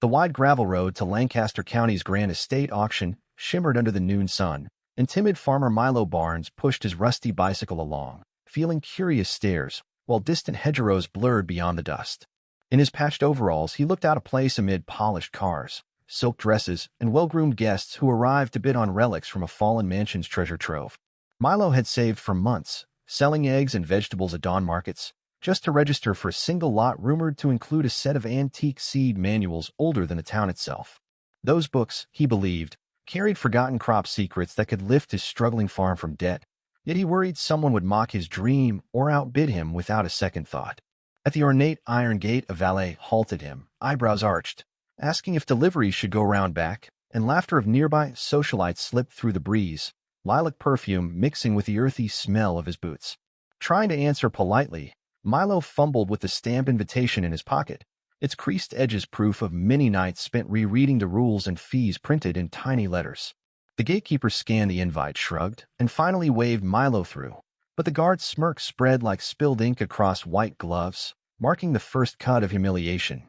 The wide gravel road to Lancaster County's grand estate auction shimmered under the noon sun, and timid farmer Milo Barnes pushed his rusty bicycle along, feeling curious stares, while distant hedgerows blurred beyond the dust. In his patched overalls, he looked out of place amid polished cars, silk dresses, and well-groomed guests who arrived to bid on relics from a fallen mansion's treasure trove. Milo had saved for months, selling eggs and vegetables at dawn markets, just to register for a single lot rumored to include a set of antique seed manuals older than the town itself. Those books, he believed, carried forgotten crop secrets that could lift his struggling farm from debt, yet he worried someone would mock his dream or outbid him without a second thought. At the ornate iron gate, a valet halted him, eyebrows arched, asking if deliveries should go round back, and laughter of nearby socialites slipped through the breeze, lilac perfume mixing with the earthy smell of his boots. Trying to answer politely, Milo fumbled with the stamped invitation in his pocket, its creased edges proof of many nights spent rereading the rules and fees printed in tiny letters. The gatekeeper scanned the invite, shrugged, and finally waved Milo through, but the guard's smirk spread like spilled ink across white gloves, marking the first cut of humiliation.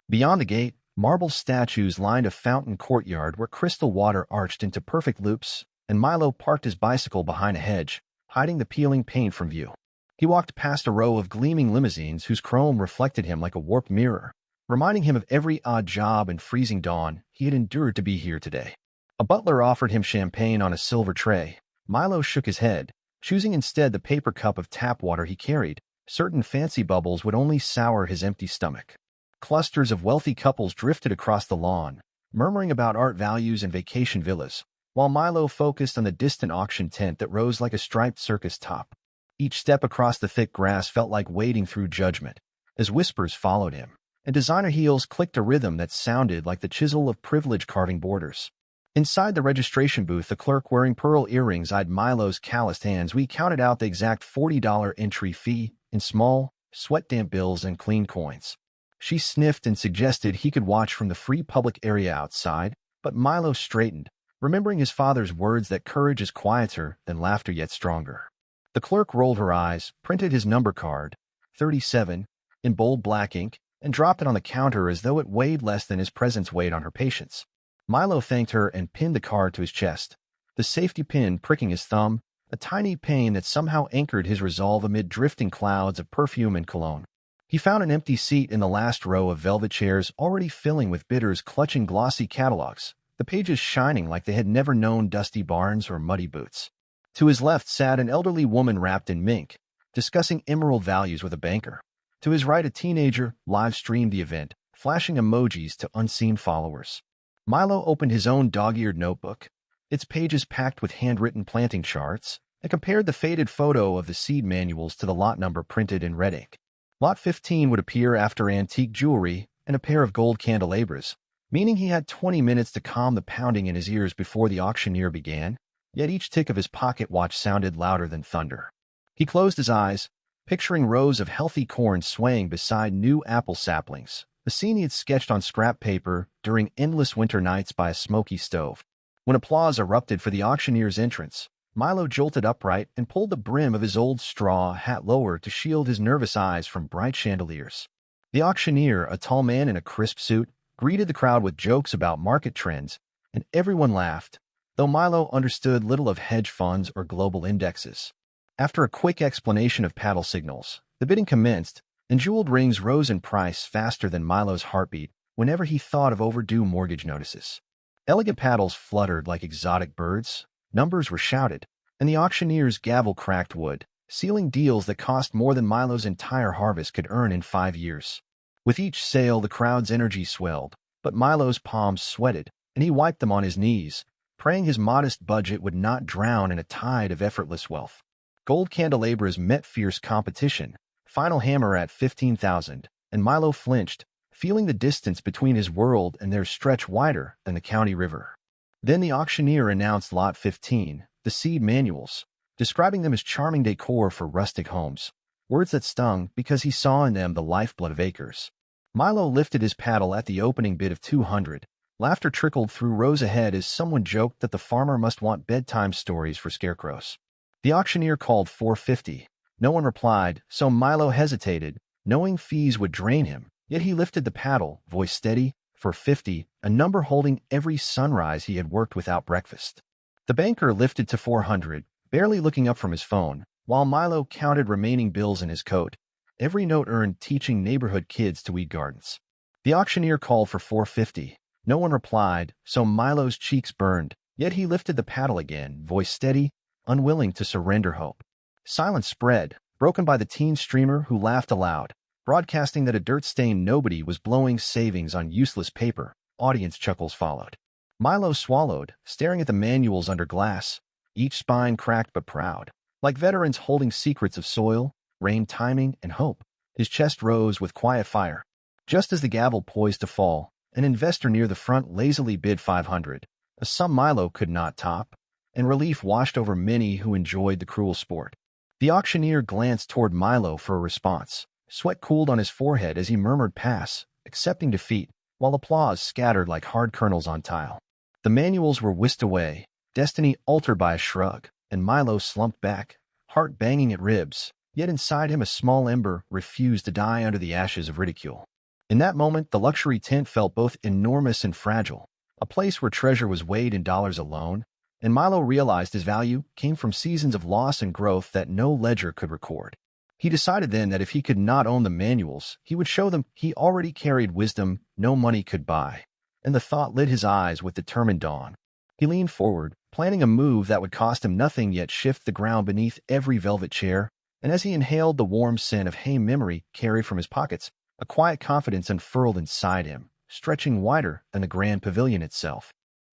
Beyond the gate, marble statues lined a fountain courtyard where crystal water arched into perfect loops, and Milo parked his bicycle behind a hedge, hiding the peeling paint from view. He walked past a row of gleaming limousines whose chrome reflected him like a warped mirror, reminding him of every odd job and freezing dawn he had endured to be here today. A butler offered him champagne on a silver tray. Milo shook his head, choosing instead the paper cup of tap water he carried. Certain fancy bubbles would only sour his empty stomach. Clusters of wealthy couples drifted across the lawn, murmuring about art values and vacation villas, while Milo focused on the distant auction tent that rose like a striped circus top. Each step across the thick grass felt like wading through judgment, as whispers followed him, and designer heels clicked a rhythm that sounded like the chisel of privilege carving borders. Inside the registration booth, the clerk wearing pearl earrings eyed Milo's calloused hands. We counted out the exact $40 entry fee in small, sweat-damp bills and clean coins. She sniffed and suggested he could watch from the free public area outside, but Milo straightened, remembering his father's words that courage is quieter than laughter yet stronger. The clerk rolled her eyes, printed his number card, 37, in bold black ink, and dropped it on the counter as though it weighed less than his presence weighed on her patience. Milo thanked her and pinned the card to his chest, the safety pin pricking his thumb, a tiny pain that somehow anchored his resolve amid drifting clouds of perfume and cologne. He found an empty seat in the last row of velvet chairs already filling with bidders clutching glossy catalogs, the pages shining like they had never known dusty barns or muddy boots. To his left sat an elderly woman wrapped in mink, discussing emerald values with a banker. To his right, a teenager live-streamed the event, flashing emojis to unseen followers. Milo opened his own dog-eared notebook, its pages packed with handwritten planting charts, and compared the faded photo of the seed manuals to the lot number printed in red ink. Lot 15 would appear after antique jewelry and a pair of gold candelabras, meaning he had 20 minutes to calm the pounding in his ears before the auctioneer began, yet each tick of his pocket watch sounded louder than thunder. He closed his eyes, picturing rows of healthy corn swaying beside new apple saplings, a scene he had sketched on scrap paper during endless winter nights by a smoky stove. When applause erupted for the auctioneer's entrance, Milo jolted upright and pulled the brim of his old straw hat lower to shield his nervous eyes from bright chandeliers. The auctioneer, a tall man in a crisp suit, greeted the crowd with jokes about market trends, and everyone laughed, though Milo understood little of hedge funds or global indexes. After a quick explanation of paddle signals, the bidding commenced, and jeweled rings rose in price faster than Milo's heartbeat whenever he thought of overdue mortgage notices. Elegant paddles fluttered like exotic birds, numbers were shouted, and the auctioneer's gavel cracked wood, sealing deals that cost more than Milo's entire harvest could earn in 5 years. With each sale, the crowd's energy swelled, but Milo's palms sweated, and he wiped them on his knees, praying his modest budget would not drown in a tide of effortless wealth. Gold candelabras met fierce competition, final hammer at 15,000, and Milo flinched, feeling the distance between his world and theirs stretch wider than the county river. Then the auctioneer announced Lot 15, the seed manuals, describing them as charming decor for rustic homes, words that stung because he saw in them the lifeblood of acres. Milo lifted his paddle at the opening bid of 200. Laughter trickled through rows ahead as someone joked that the farmer must want bedtime stories for scarecrows. The auctioneer called 450. No one replied, so Milo hesitated, knowing fees would drain him, yet he lifted the paddle, voice steady, for 50, a number holding every sunrise he had worked without breakfast. The banker lifted to 400, barely looking up from his phone, while Milo counted remaining bills in his coat, every note earned teaching neighborhood kids to weed gardens. The auctioneer called for 450. No one replied, so Milo's cheeks burned, yet he lifted the paddle again, voice steady, unwilling to surrender hope. Silence spread, broken by the teen streamer who laughed aloud, broadcasting that a dirt-stained nobody was blowing savings on useless paper. Audience chuckles followed. Milo swallowed, staring at the manuals under glass, each spine cracked but proud. Like veterans holding secrets of soil, rain timing, and hope, his chest rose with quiet fire. Just as the gavel poised to fall, an investor near the front lazily bid 500, a sum Milo could not top, and relief washed over many who enjoyed the cruel sport. The auctioneer glanced toward Milo for a response. Sweat cooled on his forehead as he murmured pass, accepting defeat, while applause scattered like hard kernels on tile. The manuals were whisked away, destiny altered by a shrug, and Milo slumped back, heart banging at ribs, yet inside him a small ember refused to die under the ashes of ridicule. In that moment, the luxury tent felt both enormous and fragile, a place where treasure was weighed in dollars alone, and Milo realized his value came from seasons of loss and growth that no ledger could record. He decided then that if he could not own the manuals, he would show them he already carried wisdom no money could buy, and the thought lit his eyes with determined dawn. He leaned forward, planning a move that would cost him nothing yet shift the ground beneath every velvet chair, and as he inhaled the warm scent of hay memory carried from his pockets, a quiet confidence unfurled inside him, stretching wider than the grand pavilion itself.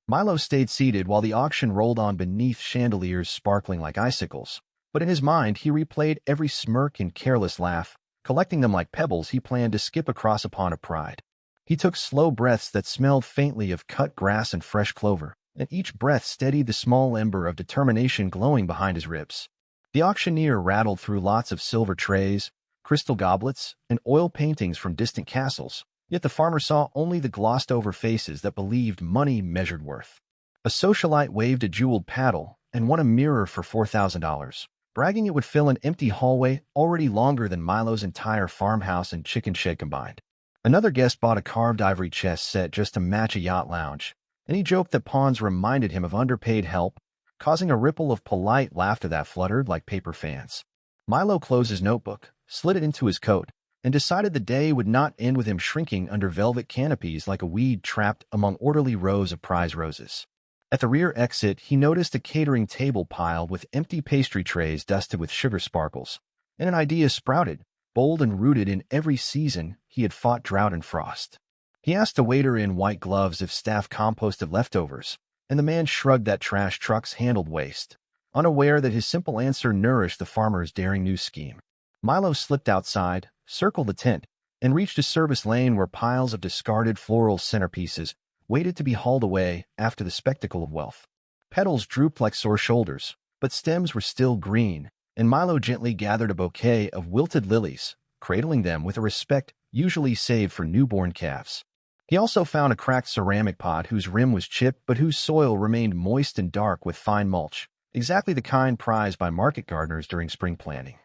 Milo stayed seated while the auction rolled on beneath chandeliers sparkling like icicles, but in his mind he replayed every smirk and careless laugh, collecting them like pebbles he planned to skip across a pond of pride. He took slow breaths that smelled faintly of cut grass and fresh clover, and each breath steadied the small ember of determination glowing behind his ribs. The auctioneer rattled through lots of silver trays, crystal goblets, and oil paintings from distant castles, yet the farmer saw only the glossed-over faces that believed money measured worth. A socialite waved a jeweled paddle and won a mirror for $4,000, bragging it would fill an empty hallway already longer than Milo's entire farmhouse and chicken shed combined. Another guest bought a carved ivory chess set just to match a yacht lounge, and he joked that pawns reminded him of underpaid help, causing a ripple of polite laughter that fluttered like paper fans. Milo closed his notebook, slid it into his coat, and decided the day would not end with him shrinking under velvet canopies like a weed trapped among orderly rows of prize roses. At the rear exit, he noticed a catering table piled with empty pastry trays dusted with sugar sparkles, and an idea sprouted, bold and rooted in every season he had fought drought and frost. He asked a waiter in white gloves if staff composted leftovers, and the man shrugged that trash trucks handled waste, unaware that his simple answer nourished the farmer's daring new scheme. Milo slipped outside, circled the tent, and reached a service lane where piles of discarded floral centerpieces waited to be hauled away after the spectacle of wealth. Petals drooped like sore shoulders, but stems were still green, and Milo gently gathered a bouquet of wilted lilies, cradling them with a respect usually saved for newborn calves. He also found a cracked ceramic pot whose rim was chipped but whose soil remained moist and dark with fine mulch, exactly the kind prized by market gardeners during spring planting.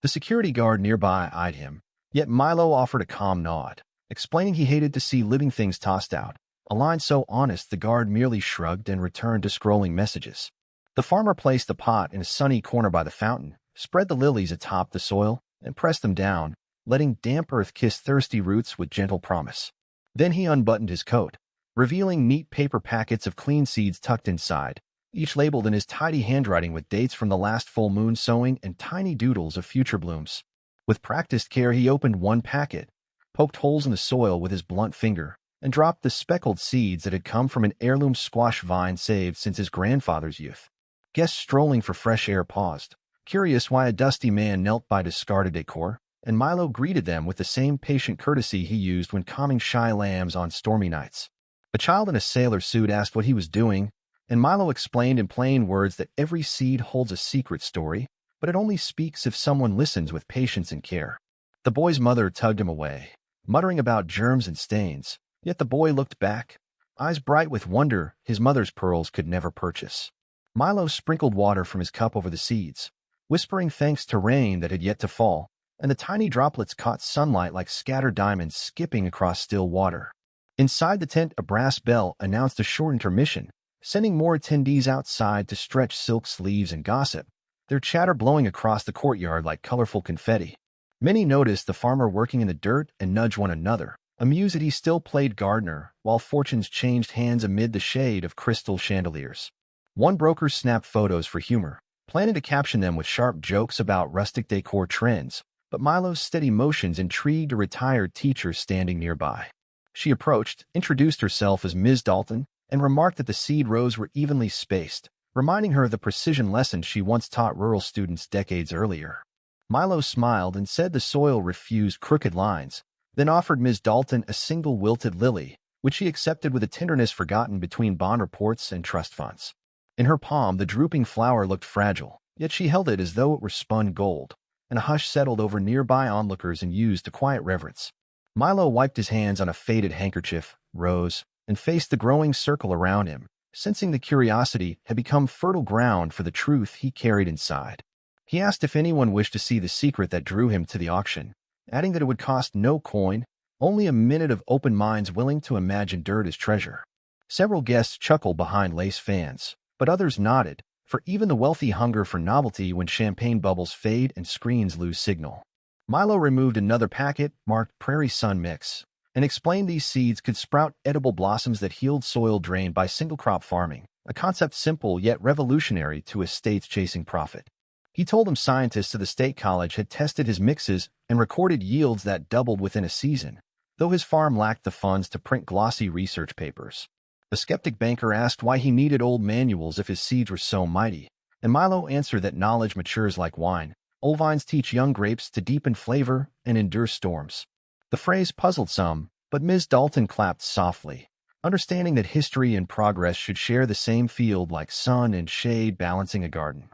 The security guard nearby eyed him, yet Milo offered a calm nod, explaining he hated to see living things tossed out. A line so honest the guard merely shrugged and returned to scrolling messages. The farmer placed the pot in a sunny corner by the fountain, spread the lilies atop the soil, and pressed them down, letting damp earth kiss thirsty roots with gentle promise. Then he unbuttoned his coat, revealing neat paper packets of clean seeds tucked inside, each labeled in his tidy handwriting with dates from the last full moon sowing and tiny doodles of future blooms. With practiced care, he opened one packet, poked holes in the soil with his blunt finger, and dropped the speckled seeds that had come from an heirloom squash vine saved since his grandfather's youth. Guests strolling for fresh air paused, curious why a dusty man knelt by discarded decor, and Milo greeted them with the same patient courtesy he used when calming shy lambs on stormy nights. A child in a sailor suit asked what he was doing, and Milo explained in plain words that every seed holds a secret story, but it only speaks if someone listens with patience and care. The boy's mother tugged him away, muttering about germs and stains, yet the boy looked back, eyes bright with wonder his mother's pearls could never purchase. Milo sprinkled water from his cup over the seeds, whispering thanks to rain that had yet to fall, and the tiny droplets caught sunlight like scattered diamonds skipping across still water. Inside the tent, a brass bell announced a short intermission, sending more attendees outside to stretch silk sleeves and gossip, their chatter blowing across the courtyard like colorful confetti. Many noticed the farmer working in the dirt and nudged one another, amused that he still played gardener while fortunes changed hands amid the shade of crystal chandeliers. One broker snapped photos for humor, planning to caption them with sharp jokes about rustic decor trends, but Milo's steady motions intrigued a retired teacher standing nearby. She approached, introduced herself as Ms. Dalton, and remarked that the seed rows were evenly spaced, reminding her of the precision lessons she once taught rural students decades earlier. Milo smiled and said the soil refused crooked lines, then offered Ms. Dalton a single wilted lily, which she accepted with a tenderness forgotten between bond reports and trust funds. In her palm, the drooping flower looked fragile, yet she held it as though it were spun gold, and a hush settled over nearby onlookers and used a quiet reverence. Milo wiped his hands on a faded handkerchief, rose, and faced the growing circle around him, sensing the curiosity had become fertile ground for the truth he carried inside. He asked if anyone wished to see the secret that drew him to the auction, adding that it would cost no coin, only a minute of open minds willing to imagine dirt as treasure. Several guests chuckled behind lace fans, but others nodded, for even the wealthy hunger for novelty when champagne bubbles fade and screens lose signal. Milo removed another packet marked Prairie Sun Mix and explained these seeds could sprout edible blossoms that healed soil drained by single-crop farming, a concept simple yet revolutionary to estates chasing profit. He told them scientists of the state college had tested his mixes and recorded yields that doubled within a season, though his farm lacked the funds to print glossy research papers. The skeptic banker asked why he needed old manuals if his seeds were so mighty, and Milo answered that knowledge matures like wine. Old vines teach young grapes to deepen flavor and endure storms. The phrase puzzled some, but Ms. Dalton clapped softly, understanding that history and progress should share the same field like sun and shade balancing a garden.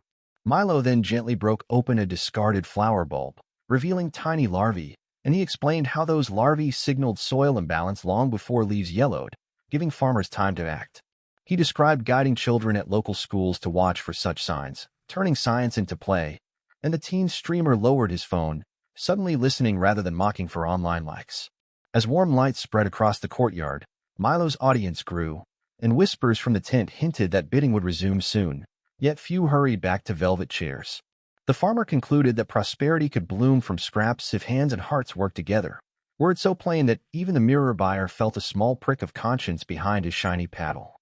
Milo then gently broke open a discarded flower bulb, revealing tiny larvae, and he explained how those larvae signaled soil imbalance long before leaves yellowed, giving farmers time to act. He described guiding children at local schools to watch for such signs, turning science into play, and the teen streamer lowered his phone, suddenly listening rather than mocking for online likes. As warm lights spread across the courtyard, Milo's audience grew, and whispers from the tent hinted that bidding would resume soon, yet few hurried back to velvet chairs. The farmer concluded that prosperity could bloom from scraps if hands and hearts worked together, words so plain that even the mirror buyer felt a small prick of conscience behind his shiny paddle.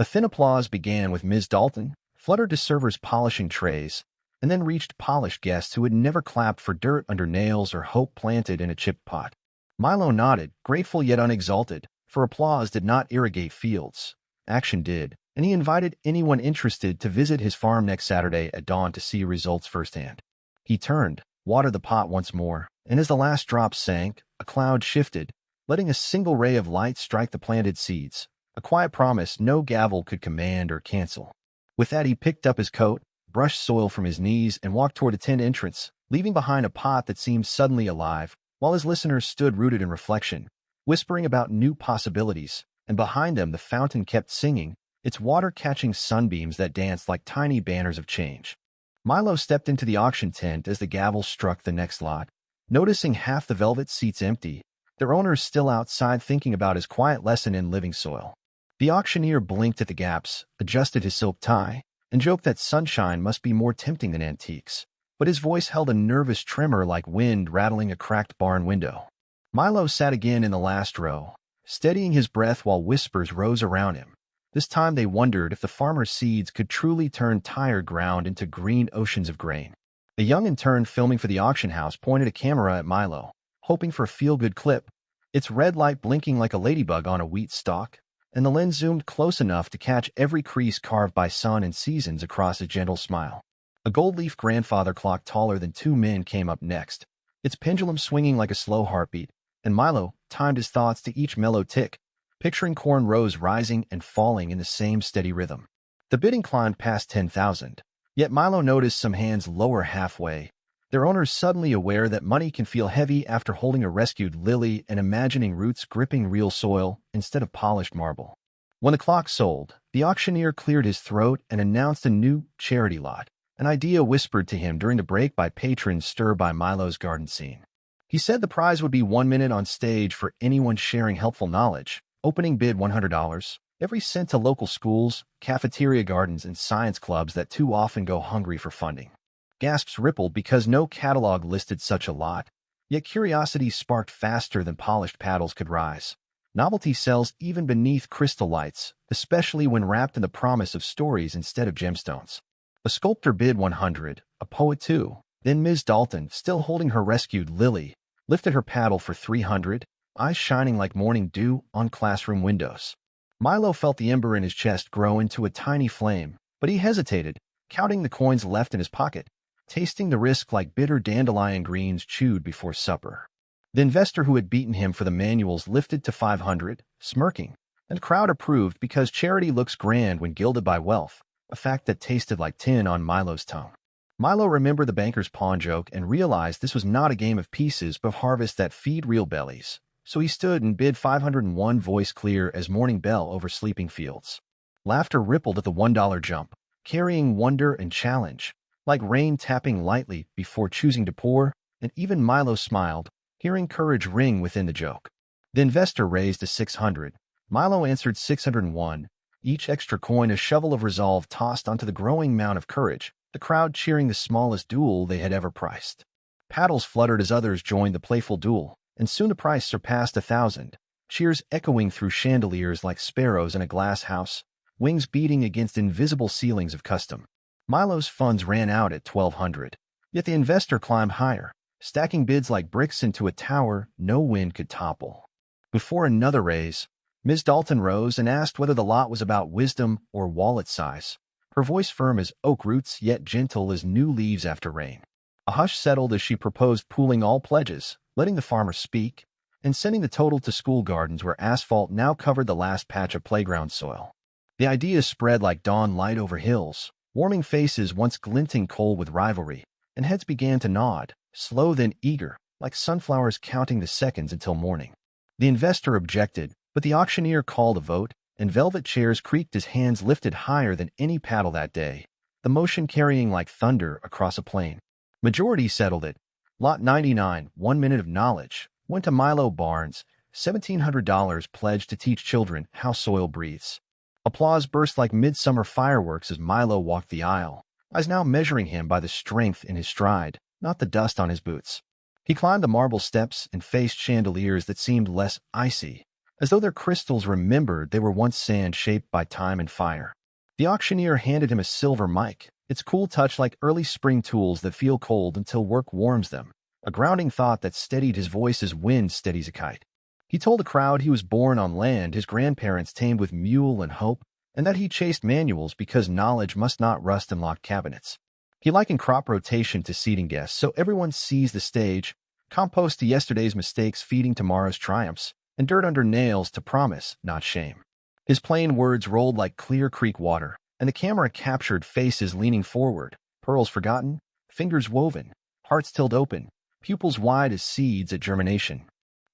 A thin applause began with Ms. Dalton, fluttered to servers polishing trays, and then reached polished guests who had never clapped for dirt under nails or hope planted in a chipped pot. Milo nodded, grateful yet unexalted, for applause did not irrigate fields. Action did, and he invited anyone interested to visit his farm next Saturday at dawn to see results firsthand. He turned, watered the pot once more, and as the last drop sank, a cloud shifted, letting a single ray of light strike the planted seeds, a quiet promise no gavel could command or cancel. With that, he picked up his coat, brushed soil from his knees, and walked toward a tent entrance, leaving behind a pot that seemed suddenly alive, while his listeners stood rooted in reflection, whispering about new possibilities, and behind them the fountain kept singing, its water catching sunbeams that danced like tiny banners of change. Milo stepped into the auction tent as the gavel struck the next lot, noticing half the velvet seats empty, their owners still outside thinking about his quiet lesson in living soil. The auctioneer blinked at the gaps, adjusted his silk tie, and joked that sunshine must be more tempting than antiques, but his voice held a nervous tremor like wind rattling a cracked barn window. Milo sat again in the last row, steadying his breath while whispers rose around him. This time they wondered if the farmer's seeds could truly turn tired ground into green oceans of grain. A young intern filming for the auction house pointed a camera at Milo, hoping for a feel-good clip, its red light blinking like a ladybug on a wheat stalk, and the lens zoomed close enough to catch every crease carved by sun and seasons across a gentle smile. A gold-leaf grandfather clock taller than two men came up next, its pendulum swinging like a slow heartbeat, and Milo timed his thoughts to each mellow tick, picturing corn rows rising and falling in the same steady rhythm. The bidding climbed past 10,000, yet Milo noticed some hands lower halfway, their owners suddenly aware that money can feel heavy after holding a rescued lily and imagining roots gripping real soil instead of polished marble. When the clock sold, the auctioneer cleared his throat and announced a new charity lot, an idea whispered to him during the break by patrons stirred by Milo's garden scene. He said the prize would be 1 minute on stage for anyone sharing helpful knowledge, Opening bid $100. Every cent to local schools, cafeteria gardens, and science clubs that too often go hungry for funding. Gasps rippled because no catalog listed such a lot, yet curiosity sparked faster than polished paddles could rise. Novelty sells even beneath crystal lights, especially when wrapped in the promise of stories instead of gemstones. A sculptor bid 100, a poet too. Then Ms. Dalton, still holding her rescued Lily, lifted her paddle for 300, eyes shining like morning dew on classroom windows. Milo felt the ember in his chest grow into a tiny flame, but he hesitated, counting the coins left in his pocket, tasting the risk like bitter dandelion greens chewed before supper. The investor who had beaten him for the manuals lifted to 500, smirking, and the crowd approved because charity looks grand when gilded by wealth, a fact that tasted like tin on Milo's tongue. Milo remembered the banker's pawn joke and realized this was not a game of pieces but harvest that feed real bellies. So he stood and bid 501, voice clear as morning bell over sleeping fields. Laughter rippled at the $1 jump, carrying wonder and challenge, like rain tapping lightly before choosing to pour, and even Milo smiled, hearing courage ring within the joke. The investor raised to 600. Milo answered 601, each extra coin a shovel of resolve tossed onto the growing mound of courage, the crowd cheering the smallest duel they had ever priced. Paddles fluttered as others joined the playful duel, and soon the price surpassed 1,000, cheers echoing through chandeliers like sparrows in a glass house, wings beating against invisible ceilings of custom. Milo's funds ran out at 1,200, yet the investor climbed higher, stacking bids like bricks into a tower no wind could topple. Before another raise, Ms. Dalton rose and asked whether the lot was about wisdom or wallet size, her voice firm as oak roots yet gentle as new leaves after rain. A hush settled as she proposed pooling all pledges, letting the farmer speak, and sending the total to school gardens where asphalt now covered the last patch of playground soil. The idea spread like dawn light over hills, warming faces once glinting cold with rivalry, and heads began to nod, slow then eager, like sunflowers counting the seconds until morning. The investor objected, but the auctioneer called a vote, and velvet chairs creaked as hands lifted higher than any paddle that day, the motion carrying like thunder across a plain. Majority settled it. Lot 99, 1 minute of knowledge, went to Milo Barnes, $1,700 pledged to teach children how soil breathes. Applause burst like midsummer fireworks as Milo walked the aisle, eyes now measuring him by the strength in his stride, not the dust on his boots. He climbed the marble steps and faced chandeliers that seemed less icy, as though their crystals remembered they were once sand shaped by time and fire. The auctioneer handed him a silver mic, its cool touch like early spring tools that feel cold until work warms them, a grounding thought that steadied his voice as wind steadies a kite. He told the crowd he was born on land his grandparents tamed with mule and hope, and that he chased manuals because knowledge must not rust in locked cabinets. He likened crop rotation to seating guests so everyone sees the stage, compost to yesterday's mistakes feeding tomorrow's triumphs, and dirt under nails to promise, not shame. His plain words rolled like clear creek water, and the camera captured faces leaning forward, pearls forgotten, fingers woven, hearts tilled open, pupils wide as seeds at germination.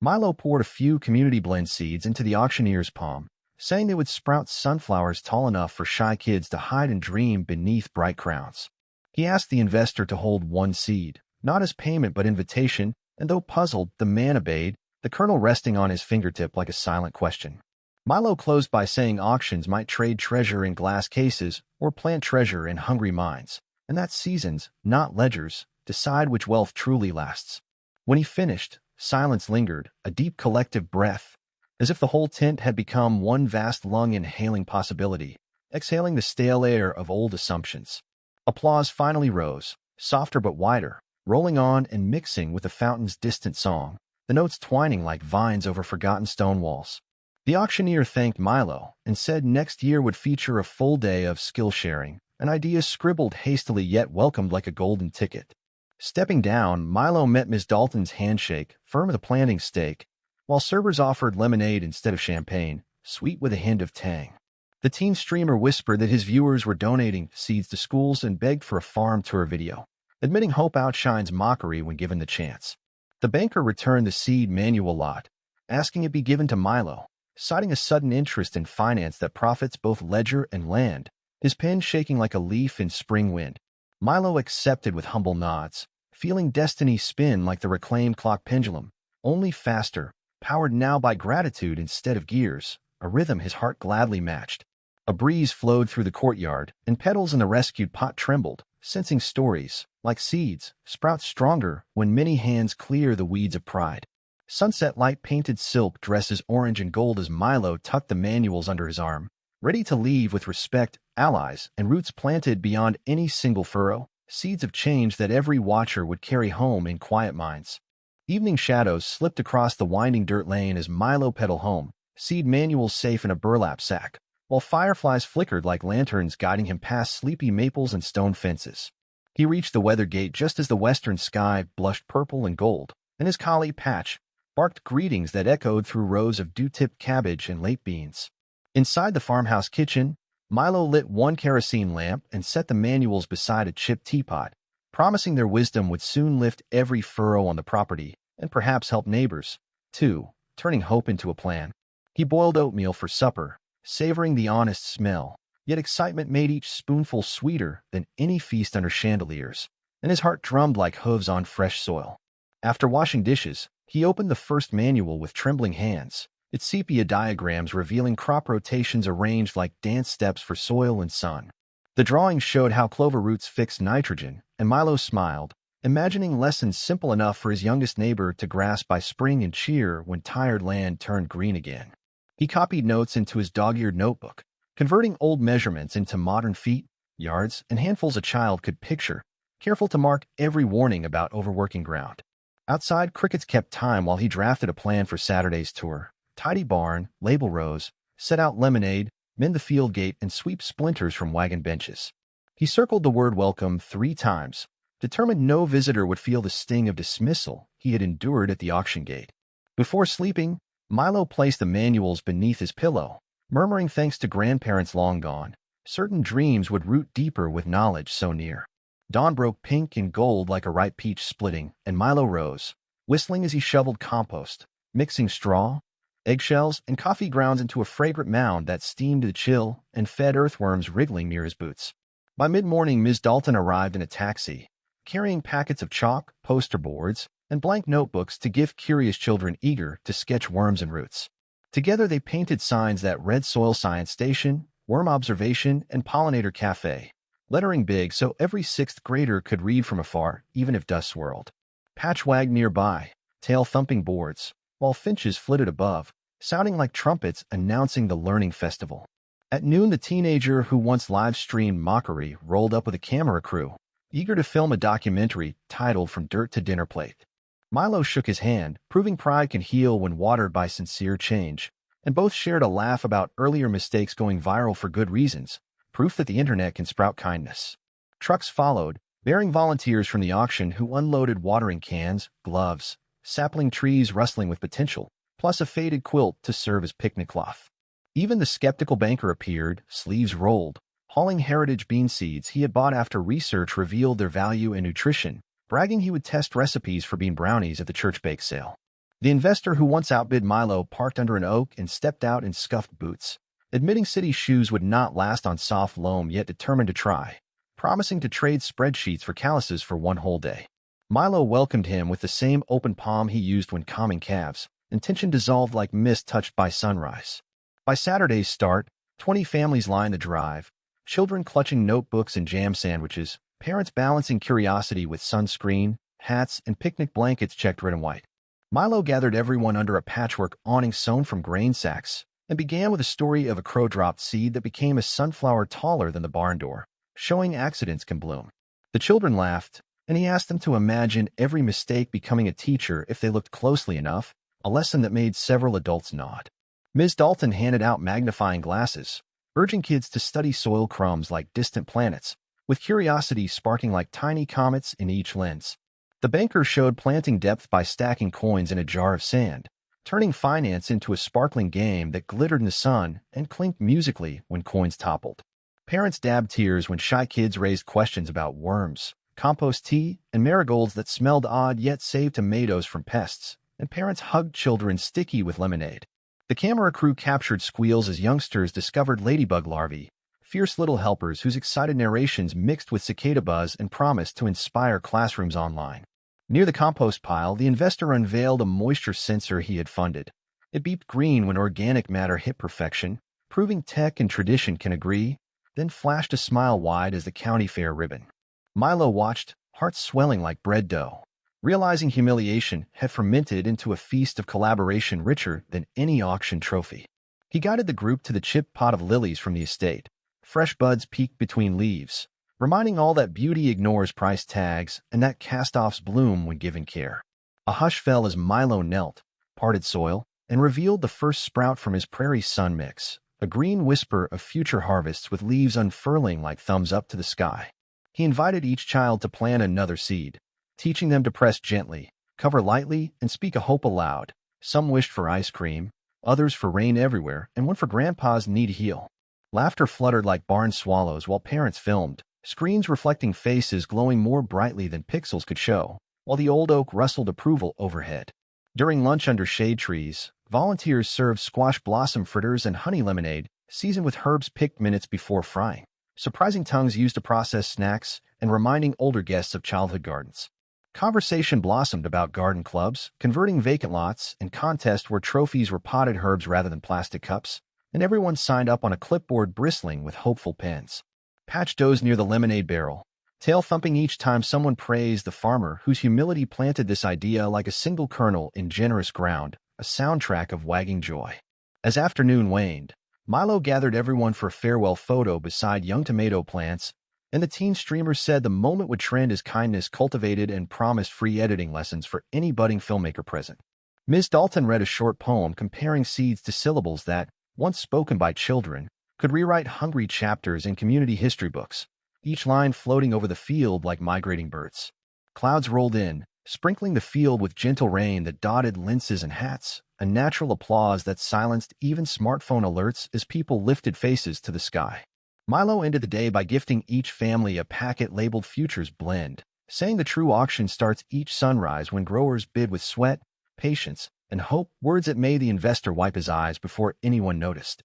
Milo poured a few community blend seeds into the auctioneer's palm, saying they would sprout sunflowers tall enough for shy kids to hide and dream beneath bright crowns. He asked the investor to hold one seed, not as payment but invitation, and though puzzled, the man obeyed, the kernel resting on his fingertip like a silent question. Milo closed by saying auctions might trade treasure in glass cases or plant treasure in hungry minds, and that seasons, not ledgers, decide which wealth truly lasts. When he finished, silence lingered, a deep collective breath, as if the whole tent had become one vast lung inhaling possibility, exhaling the stale air of old assumptions. Applause finally rose, softer but wider, rolling on and mixing with the fountain's distant song, the notes twining like vines over forgotten stone walls. The auctioneer thanked Milo and said next year would feature a full day of skill sharing, an idea scribbled hastily yet welcomed like a golden ticket. Stepping down, Milo met Miss Dalton's handshake, firm as a planting stake, while servers offered lemonade instead of champagne, sweet with a hint of tang. The teen streamer whispered that his viewers were donating seeds to schools and begged for a farm tour video, admitting hope outshines mockery when given the chance. The banker returned the seed manual lot, asking it be given to Milo, citing a sudden interest in finance that profits both ledger and land, his pen shaking like a leaf in spring wind. Milo accepted with humble nods, feeling destiny spin like the reclaimed clock pendulum, only faster, powered now by gratitude instead of gears, a rhythm his heart gladly matched. A breeze flowed through the courtyard, and petals in the rescued pot trembled, sensing stories, like seeds, sprout stronger when many hands clear the weeds of pride. Sunset light painted silk dresses orange and gold as Milo tucked the manuals under his arm, ready to leave with respect, allies, and roots planted beyond any single furrow, seeds of change that every watcher would carry home in quiet minds. Evening shadows slipped across the winding dirt lane as Milo pedaled home, seed manuals safe in a burlap sack, while fireflies flickered like lanterns guiding him past sleepy maples and stone fences. He reached the weather gate just as the western sky blushed purple and gold, and his collie, Patch, barked greetings that echoed through rows of dew-tipped cabbage and late beans. Inside the farmhouse kitchen, Milo lit one kerosene lamp and set the manuals beside a chipped teapot, promising their wisdom would soon lift every furrow on the property and perhaps help neighbors, too, turning hope into a plan. He boiled oatmeal for supper, savoring the honest smell, yet excitement made each spoonful sweeter than any feast under chandeliers, and his heart drummed like hooves on fresh soil. After washing dishes, he opened the first manual with trembling hands, its sepia diagrams revealing crop rotations arranged like dance steps for soil and sun. The drawings showed how clover roots fixed nitrogen, and Milo smiled, imagining lessons simple enough for his youngest neighbor to grasp by spring and cheer when tired land turned green again. He copied notes into his dog-eared notebook, converting old measurements into modern feet, yards, and handfuls a child could picture, careful to mark every warning about overworking ground. Outside, crickets kept time while he drafted a plan for Saturday's tour. Tidy barn, label rows, set out lemonade, mend the field gate, and sweep splinters from wagon benches. He circled the word welcome 3 times, determined no visitor would feel the sting of dismissal he had endured at the auction gate. Before sleeping, Milo placed the manuals beneath his pillow, murmuring thanks to grandparents long gone. Certain dreams would root deeper with knowledge so near. Dawn broke pink and gold like a ripe peach splitting, and Milo rose, whistling as he shoveled compost, mixing straw, eggshells, and coffee grounds into a fragrant mound that steamed the chill and fed earthworms wriggling near his boots. By mid-morning, Ms. Dalton arrived in a taxi, carrying packets of chalk, poster boards, and blank notebooks to gift curious children eager to sketch worms and roots. Together they painted signs that read Soil Science Station, Worm Observation, and Pollinator Cafe, lettering big so every 6th grader could read from afar, even if dust swirled. Patch wagged nearby, tail thumping boards, while finches flitted above, sounding like trumpets announcing the learning festival. At noon, the teenager who once live-streamed Mockery rolled up with a camera crew, eager to film a documentary titled From Dirt to Dinner Plate. Milo shook his hand, proving pride can heal when watered by sincere change, and both shared a laugh about earlier mistakes going viral for good reasons, proof that the internet can sprout kindness. Trucks followed, bearing volunteers from the auction who unloaded watering cans, gloves, sapling trees rustling with potential, plus a faded quilt to serve as picnic cloth. Even the skeptical banker appeared, sleeves rolled, hauling heritage bean seeds he had bought after research revealed their value and nutrition, bragging he would test recipes for bean brownies at the church bake sale. The investor who once outbid Milo parked under an oak and stepped out in scuffed boots, admitting city shoes would not last on soft loam yet determined to try, promising to trade spreadsheets for calluses for one whole day. Milo welcomed him with the same open palm he used when calming calves, and tension dissolved like mist touched by sunrise. By Saturday's start, 20 families lined the drive, children clutching notebooks and jam sandwiches, parents balancing curiosity with sunscreen, hats, and picnic blankets checked red and white. Milo gathered everyone under a patchwork awning sewn from grain sacks, and began with a story of a crow-dropped seed that became a sunflower taller than the barn door, showing accidents can bloom. The children laughed, and he asked them to imagine every mistake becoming a teacher if they looked closely enough, a lesson that made several adults nod. Ms. Dalton handed out magnifying glasses, urging kids to study soil crumbs like distant planets, with curiosity sparking like tiny comets in each lens. The banker showed planting depth by stacking coins in a jar of sand, turning finance into a sparkling game that glittered in the sun and clinked musically when coins toppled. Parents dabbed tears when shy kids raised questions about worms, compost tea, and marigolds that smelled odd yet saved tomatoes from pests, and parents hugged children sticky with lemonade. The camera crew captured squeals as youngsters discovered ladybug larvae, fierce little helpers whose excited narrations mixed with cicada buzz and promised to inspire classrooms online. Near the compost pile, the investor unveiled a moisture sensor he had funded. It beeped green when organic matter hit perfection, proving tech and tradition can agree, then flashed a smile wide as the county fair ribbon. Milo watched, heart swelling like bread dough, realizing humiliation had fermented into a feast of collaboration richer than any auction trophy. He guided the group to the chipped pot of lilies from the estate. Fresh buds peeked between leaves, reminding all that beauty ignores price tags and that cast-offs bloom when given care. A hush fell as Milo knelt, parted soil, and revealed the first sprout from his prairie sun mix, a green whisper of future harvests with leaves unfurling like thumbs up to the sky. He invited each child to plant another seed, teaching them to press gently, cover lightly, and speak a hope aloud. Some wished for ice cream, others for rain everywhere, and one for Grandpa's knee to heal. Laughter fluttered like barn swallows while parents filmed, screens reflecting faces glowing more brightly than pixels could show, while the old oak rustled approval overhead. During lunch under shade trees, volunteers served squash blossom fritters and honey lemonade, seasoned with herbs picked minutes before frying. Surprising tongues used to process snacks and reminding older guests of childhood gardens. Conversation blossomed about garden clubs, converting vacant lots, and contests where trophies were potted herbs rather than plastic cups, and everyone signed up on a clipboard bristling with hopeful pens. Patch dozed near the lemonade barrel, tail thumping each time someone praised the farmer whose humility planted this idea like a single kernel in generous ground, a soundtrack of wagging joy. As afternoon waned, Milo gathered everyone for a farewell photo beside young tomato plants, and the teen streamer said the moment would trend as kindness cultivated and promised free editing lessons for any budding filmmaker present. Ms. Dalton read a short poem comparing seeds to syllables that, once spoken by children, could rewrite hungry chapters in community history books, each line floating over the field like migrating birds. Clouds rolled in, sprinkling the field with gentle rain that dotted lenses and hats, a natural applause that silenced even smartphone alerts as people lifted faces to the sky. Milo ended the day by gifting each family a packet labeled Futures Blend, saying the true auction starts each sunrise when growers bid with sweat, patience, and hope, words that made the investor wipe his eyes before anyone noticed.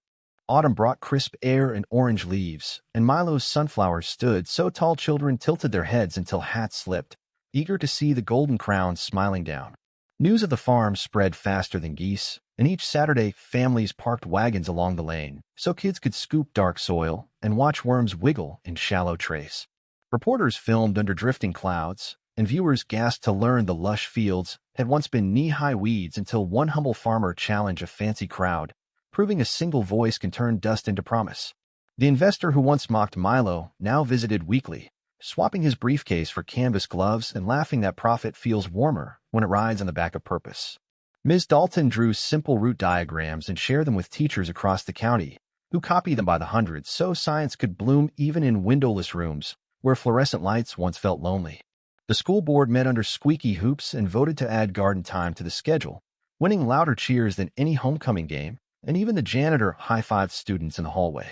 Autumn brought crisp air and orange leaves, and Milo's sunflowers stood so tall children tilted their heads until hats slipped, eager to see the golden crowns smiling down. News of the farm spread faster than geese, and each Saturday families parked wagons along the lane so kids could scoop dark soil and watch worms wiggle in shallow trays. Reporters filmed under drifting clouds, and viewers gasped to learn the lush fields had once been knee-high weeds until one humble farmer challenged a fancy crowd, proving a single voice can turn dust into promise. The investor who once mocked Milo now visited weekly, swapping his briefcase for canvas gloves and laughing that profit feels warmer when it rides on the back of purpose. Ms. Dalton drew simple route diagrams and shared them with teachers across the county, who copied them by the hundreds so science could bloom even in windowless rooms where fluorescent lights once felt lonely. The school board met under squeaky hoops and voted to add garden time to the schedule, winning louder cheers than any homecoming game, and even the janitor high-fived students in the hallway.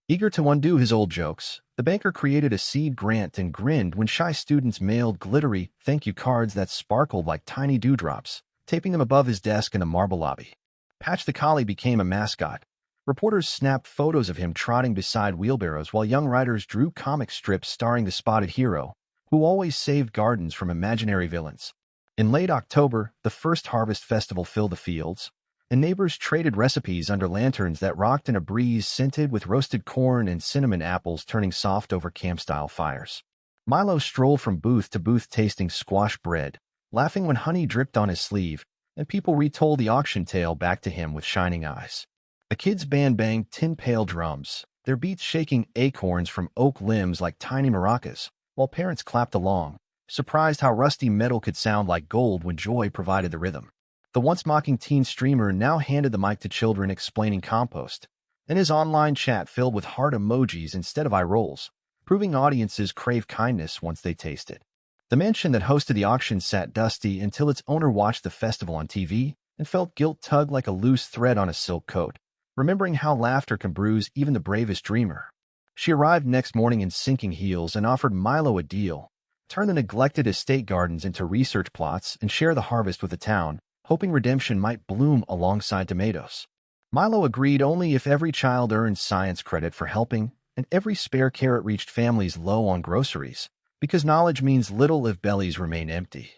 Eager to undo his old jokes, the banker created a seed grant and grinned when shy students mailed glittery thank you cards that sparkled like tiny dewdrops, taping them above his desk in the marble lobby. Patch the collie became a mascot. Reporters snapped photos of him trotting beside wheelbarrows while young writers drew comic strips starring the spotted hero, who always saved gardens from imaginary villains. In late October, the first harvest festival filled the fields, and neighbors traded recipes under lanterns that rocked in a breeze scented with roasted corn and cinnamon apples turning soft over camp-style fires. Milo strolled from booth to booth tasting squash bread, laughing when honey dripped on his sleeve, and people retold the auction tale back to him with shining eyes. The kids' band banged tin pail drums, their beats shaking acorns from oak limbs like tiny maracas, while parents clapped along, surprised how rusty metal could sound like gold when joy provided the rhythm. The once mocking teen streamer now handed the mic to children explaining compost, and his online chat filled with heart emojis instead of eye rolls, proving audiences crave kindness once they taste it. The mansion that hosted the auction sat dusty until its owner watched the festival on TV and felt guilt tug like a loose thread on a silk coat, remembering how laughter can bruise even the bravest dreamer. She arrived next morning in sinking heels and offered Milo a deal: turn the neglected estate gardens into research plots and share the harvest with the town, hoping redemption might bloom alongside tomatoes. Milo agreed only if every child earned science credit for helping and every spare carrot reached families low on groceries, because knowledge means little if bellies remain empty.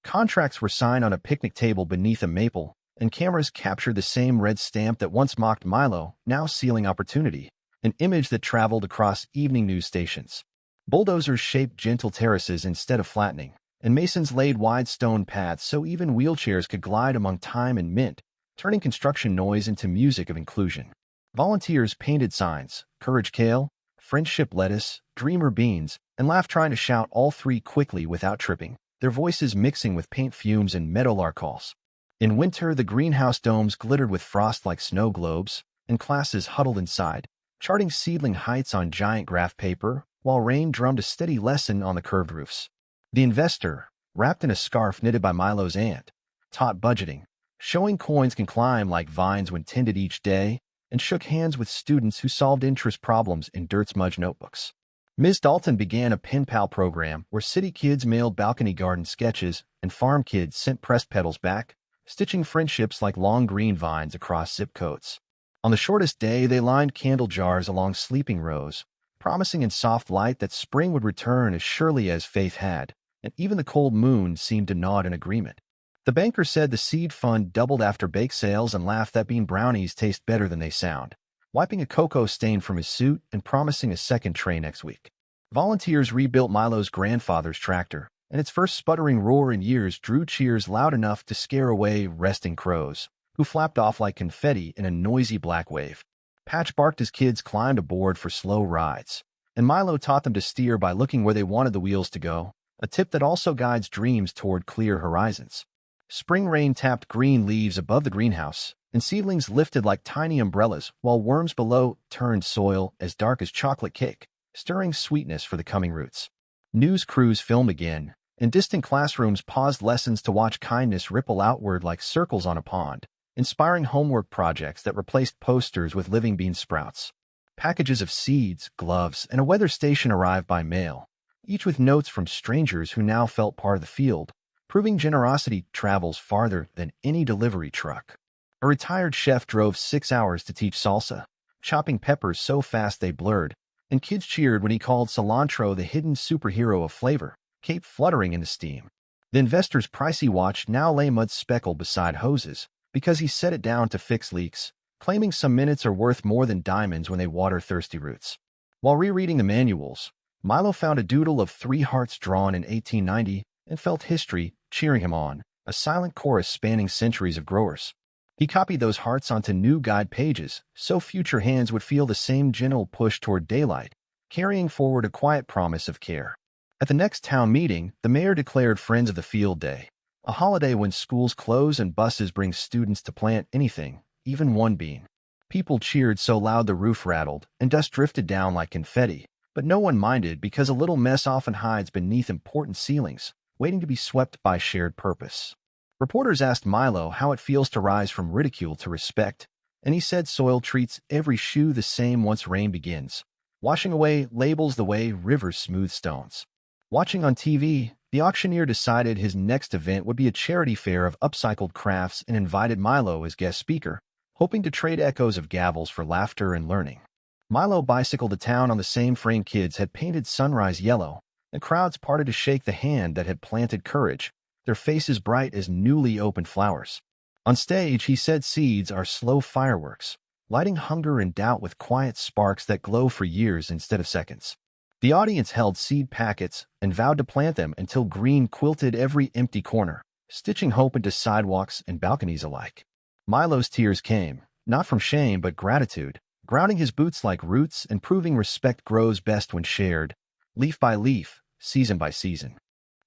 Contracts were signed on a picnic table beneath a maple, and cameras captured the same red stamp that once mocked Milo, now sealing opportunity, an image that traveled across evening news stations. Bulldozers shaped gentle terraces instead of flattening, and masons laid wide stone paths so even wheelchairs could glide among thyme and mint, turning construction noise into music of inclusion. Volunteers painted signs, Courage Kale, Friendship Lettuce, Dreamer Beans, and laughed trying to shout all three quickly without tripping, their voices mixing with paint fumes and meadowlark calls. In winter, the greenhouse domes glittered with frost like snow globes, and classes huddled inside, charting seedling heights on giant graph paper, while rain drummed a steady lesson on the curved roofs. The investor, wrapped in a scarf knitted by Milo's aunt, taught budgeting, showing coins can climb like vines when tended each day, and shook hands with students who solved interest problems in dirt-smudged notebooks. Ms. Dalton began a pen pal program where city kids mailed balcony garden sketches and farm kids sent pressed petals back, stitching friendships like long green vines across zip codes. On the shortest day, they lined candle jars along sleeping rows, promising in soft light that spring would return as surely as faith had, and even the cold moon seemed to nod in agreement. The banker said the seed fund doubled after bake sales and laughed that bean brownies taste better than they sound, wiping a cocoa stain from his suit and promising a second tray next week. Volunteers rebuilt Milo's grandfather's tractor, and its first sputtering roar in years drew cheers loud enough to scare away resting crows, who flapped off like confetti in a noisy black wave. Patch barked as kids climbed aboard for slow rides, and Milo taught them to steer by looking where they wanted the wheels to go, a tip that also guides dreams toward clear horizons. Spring rain tapped green leaves above the greenhouse, and seedlings lifted like tiny umbrellas, while worms below turned soil as dark as chocolate cake, stirring sweetness for the coming roots. News crews filmed again, and distant classrooms paused lessons to watch kindness ripple outward like circles on a pond, inspiring homework projects that replaced posters with living bean sprouts. Packages of seeds, gloves, and a weather station arrived by mail, each with notes from strangers who now felt part of the field, proving generosity travels farther than any delivery truck. A retired chef drove 6 hours to teach salsa, chopping peppers so fast they blurred, and kids cheered when he called cilantro the hidden superhero of flavor, cape fluttering in the steam. The investor's pricey watch now lay mud-speckled beside hoses, because he set it down to fix leaks, claiming some minutes are worth more than diamonds when they water thirsty roots. While rereading the manuals, Milo found a doodle of 3 hearts drawn in 1890 and felt history cheering him on, a silent chorus spanning centuries of growers. He copied those hearts onto new guide pages, so future hands would feel the same gentle push toward daylight, carrying forward a quiet promise of care. At the next town meeting, the mayor declared Friends of the Field Day, a holiday when schools close and buses bring students to plant anything, even one bean. People cheered so loud the roof rattled, and dust drifted down like confetti, but no one minded because a little mess often hides beneath important ceilings, waiting to be swept by shared purpose. Reporters asked Milo how it feels to rise from ridicule to respect, and he said soil treats every shoe the same once rain begins, washing away labels the way rivers smooth stones. Watching on TV, the auctioneer decided his next event would be a charity fair of upcycled crafts and invited Milo as guest speaker, hoping to trade echoes of gavels for laughter and learning. Milo bicycled to town on the same frame kids had painted sunrise yellow, and crowds parted to shake the hand that had planted courage, their faces bright as newly opened flowers. On stage, he said seeds are slow fireworks, lighting hunger and doubt with quiet sparks that glow for years instead of seconds. The audience held seed packets and vowed to plant them until green quilted every empty corner, stitching hope into sidewalks and balconies alike. Milo's tears came, not from shame but gratitude, grounding his boots like roots and proving respect grows best when shared, leaf by leaf, season by season.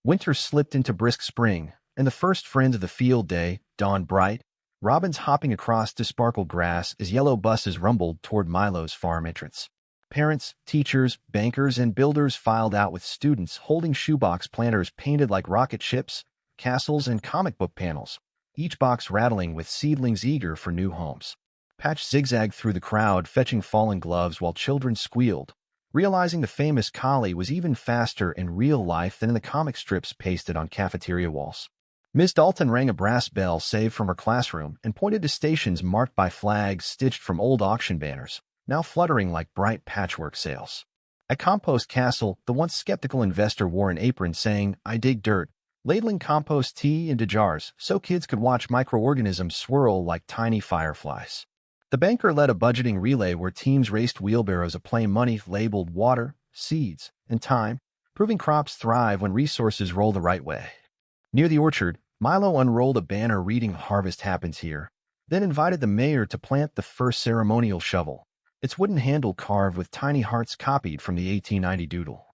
Winter slipped into brisk spring, and the first Friends of the Field Day dawned bright, robins hopping across disparkled grass as yellow buses rumbled toward Milo's farm entrance. Parents, teachers, bankers, and builders filed out with students holding shoebox planters painted like rocket ships, castles, and comic book panels, each box rattling with seedlings eager for new homes. Patch zigzagged through the crowd, fetching fallen gloves while children squealed, realizing the famous collie was even faster in real life than in the comic strips pasted on cafeteria walls. Miss Dalton rang a brass bell saved from her classroom and pointed to stations marked by flags stitched from old auction banners, now fluttering like bright patchwork sails. At Compost Castle, the once skeptical investor wore an apron saying, "I dig dirt," ladling compost tea into jars so kids could watch microorganisms swirl like tiny fireflies. The banker led a budgeting relay where teams raced wheelbarrows of play money labeled water, seeds, and time, proving crops thrive when resources roll the right way. Near the orchard, Milo unrolled a banner reading "Harvest happens here," then invited the mayor to plant the first ceremonial shovel, its wooden handle carved with tiny hearts copied from the 1890 doodle.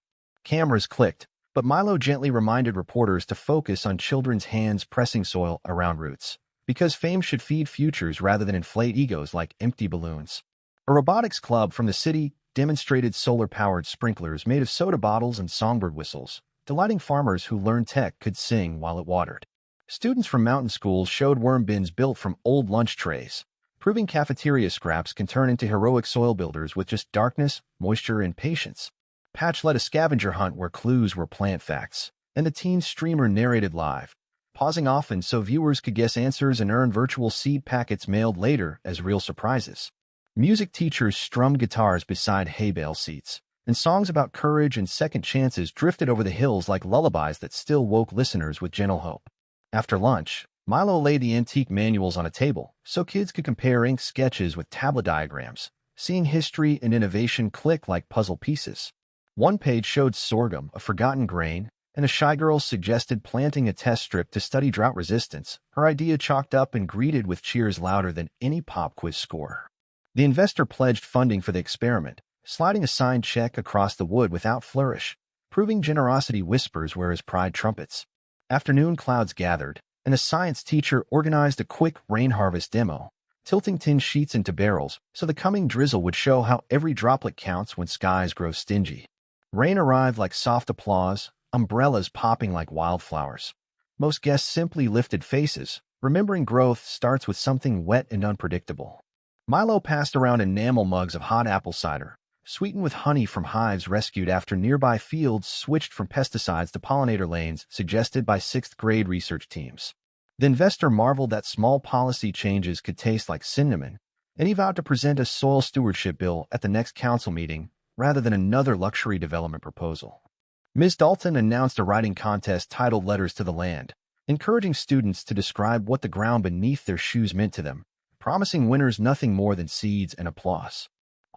Cameras clicked, but Milo gently reminded reporters to focus on children's hands pressing soil around roots, because fame should feed futures rather than inflate egos like empty balloons. A robotics club from the city demonstrated solar-powered sprinklers made of soda bottles and songbird whistles, delighting farmers who learned tech could sing while it watered. Students from mountain schools showed worm bins built from old lunch trays, proving cafeteria scraps can turn into heroic soil builders with just darkness, moisture, and patience. Patch led a scavenger hunt where clues were plant facts, and the teen streamer narrated live, pausing often so viewers could guess answers and earn virtual seed packets mailed later as real surprises. Music teachers strummed guitars beside hay bale seats, and songs about courage and second chances drifted over the hills like lullabies that still woke listeners with gentle hope. After lunch, Milo laid the antique manuals on a table so kids could compare ink sketches with tablet diagrams, seeing history and innovation click like puzzle pieces. One page showed sorghum, a forgotten grain, and a shy girl suggested planting a test strip to study drought resistance, her idea chalked up and greeted with cheers louder than any pop quiz score. The investor pledged funding for the experiment, sliding a signed check across the wood without flourish, proving generosity whispers whereas pride trumpets. Afternoon clouds gathered, and a science teacher organized a quick rain harvest demo, tilting tin sheets into barrels so the coming drizzle would show how every droplet counts when skies grow stingy. Rain arrived like soft applause, umbrellas popping like wildflowers. Most guests simply lifted faces, remembering growth starts with something wet and unpredictable. Milo passed around enamel mugs of hot apple cider, sweetened with honey from hives rescued after nearby fields switched from pesticides to pollinator lanes suggested by sixth-grade research teams. The investor marveled that small policy changes could taste like cinnamon, and he vowed to present a soil stewardship bill at the next council meeting rather than another luxury development proposal. Ms. Dalton announced a writing contest titled Letters to the Land, encouraging students to describe what the ground beneath their shoes meant to them, promising winners nothing more than seeds and applause.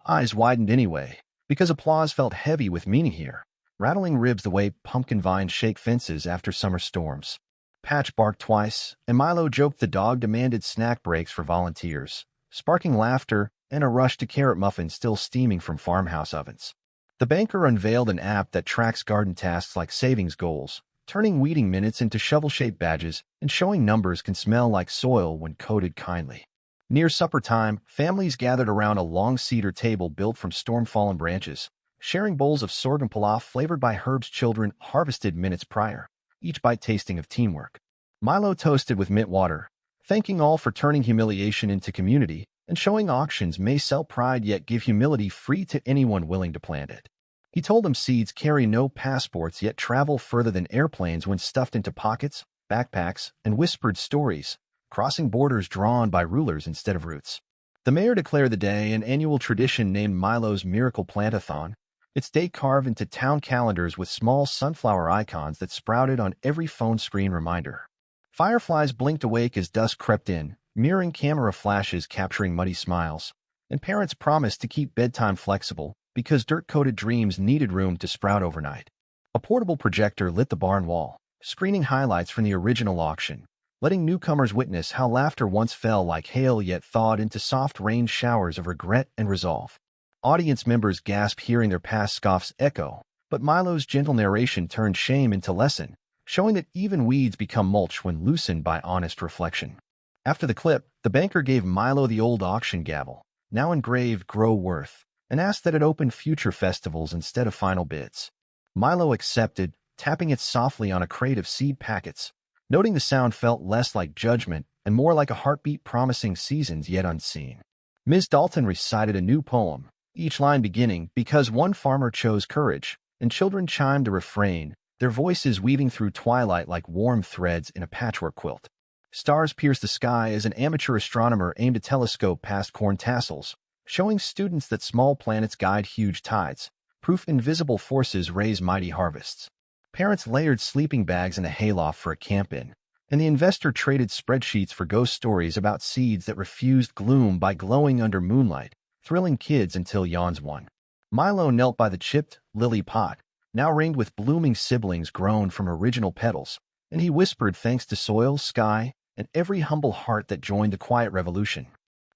Eyes widened anyway, because applause felt heavy with meaning here, rattling ribs the way pumpkin vines shake fences after summer storms. Patch barked twice, and Milo joked the dog demanded snack breaks for volunteers, sparking laughter and a rush to carrot muffins still steaming from farmhouse ovens. The banker unveiled an app that tracks garden tasks like savings goals, turning weeding minutes into shovel-shaped badges and showing numbers can smell like soil when coded kindly. Near supper time, families gathered around a long cedar table built from storm-fallen branches, sharing bowls of sorghum pilaf flavored by herbs children harvested minutes prior, each bite tasting of teamwork. Milo toasted with mint water, thanking all for turning humiliation into community, and showing auctions may sell pride yet give humility free to anyone willing to plant it. He told them seeds carry no passports yet travel further than airplanes when stuffed into pockets, backpacks, and whispered stories, crossing borders drawn by rulers instead of roots. The mayor declared the day an annual tradition named Milo's Miracle Plantathon, its date carved into town calendars with small sunflower icons that sprouted on every phone screen reminder. Fireflies blinked awake as dusk crept in, mirroring camera flashes capturing muddy smiles, and parents promised to keep bedtime flexible because dirt-coated dreams needed room to sprout overnight. A portable projector lit the barn wall, screening highlights from the original auction, letting newcomers witness how laughter once fell like hail yet thawed into soft rain showers of regret and resolve. Audience members gasped hearing their past scoffs echo, but Milo's gentle narration turned shame into lesson, showing that even weeds become mulch when loosened by honest reflection. After the clip, the banker gave Milo the old auction gavel, now engraved Grow Worth, and asked that it open future festivals instead of final bids. Milo accepted, tapping it softly on a crate of seed packets, noting the sound felt less like judgment and more like a heartbeat promising seasons yet unseen. Ms. Dalton recited a new poem, each line beginning, "Because one farmer chose courage," and children chimed a refrain, their voices weaving through twilight like warm threads in a patchwork quilt. Stars pierced the sky as an amateur astronomer aimed a telescope past corn tassels, showing students that small planets guide huge tides, proof invisible forces raise mighty harvests. Parents layered sleeping bags in a hayloft for a camp-in, and the investor traded spreadsheets for ghost stories about seeds that refused gloom by glowing under moonlight, thrilling kids until yawns won. Milo knelt by the chipped lily pot, now ringed with blooming siblings grown from original petals, and he whispered thanks to soil, sky, and every humble heart that joined the quiet revolution.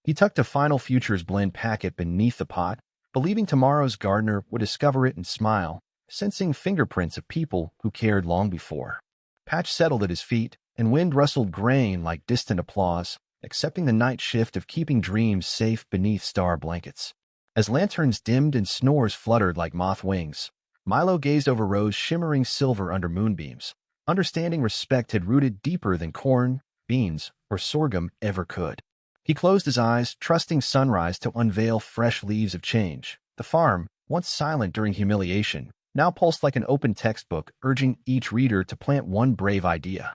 He tucked a Final Futures blend packet beneath the pot, believing tomorrow's gardener would discover it and smile, sensing fingerprints of people who cared long before. Patch settled at his feet, and wind rustled grain like distant applause, accepting the night shift of keeping dreams safe beneath star blankets. As lanterns dimmed and snores fluttered like moth wings, Milo gazed over Rose shimmering silver under moonbeams, understanding respect had rooted deeper than corn, beans, or sorghum ever could. He closed his eyes, trusting sunrise to unveil fresh leaves of change. The farm, once silent during humiliation, now pulsed like an open textbook, urging each reader to plant one brave idea.